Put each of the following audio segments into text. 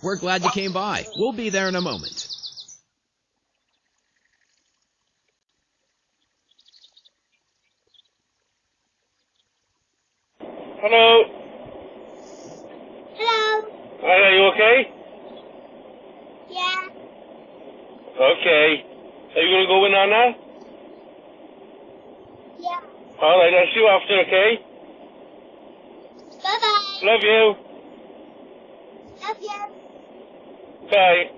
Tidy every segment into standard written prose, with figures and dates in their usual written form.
We're glad you came by. We'll be there in a moment. Hello. Hello. Hi, are you okay? Yeah. Okay. Are you going to go in on now? Yeah. Alright, I'll see you after, okay? Bye-bye. Love you. Love you. Bye.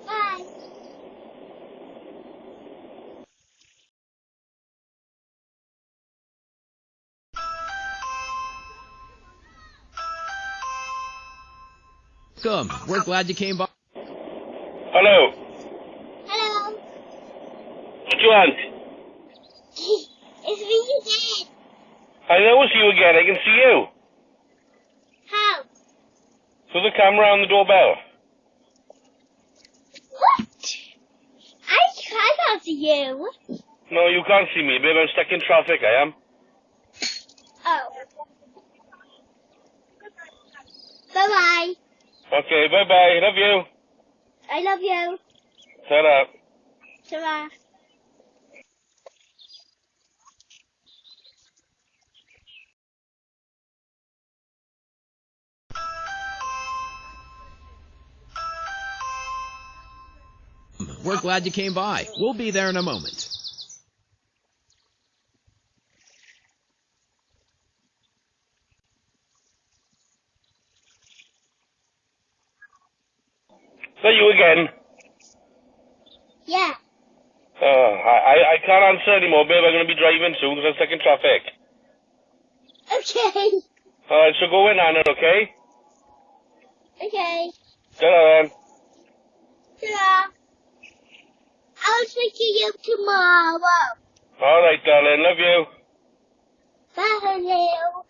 Bye. Come, we're glad you came by. Hello. Hello. What do you want? It's me again. I know it's you again. I can see you. How? Through the camera on the doorbell. What? I can't see you. No, you can't see me, babe. I'm stuck in traffic, I am. Oh. Bye-bye. Okay, bye-bye. Love you. I love you. Ta-da. Ta-ra. We're glad you came by. We'll be there in a moment. Is that you again? Yeah. I can't answer anymore, babe. I'm going to be driving soon because I'm stuck in traffic. Okay. Alright, so go in on it, okay? Okay. Ta-da then. Ta-ra. I'll speak to you tomorrow. Alright, darling. Love you. Bye, hello.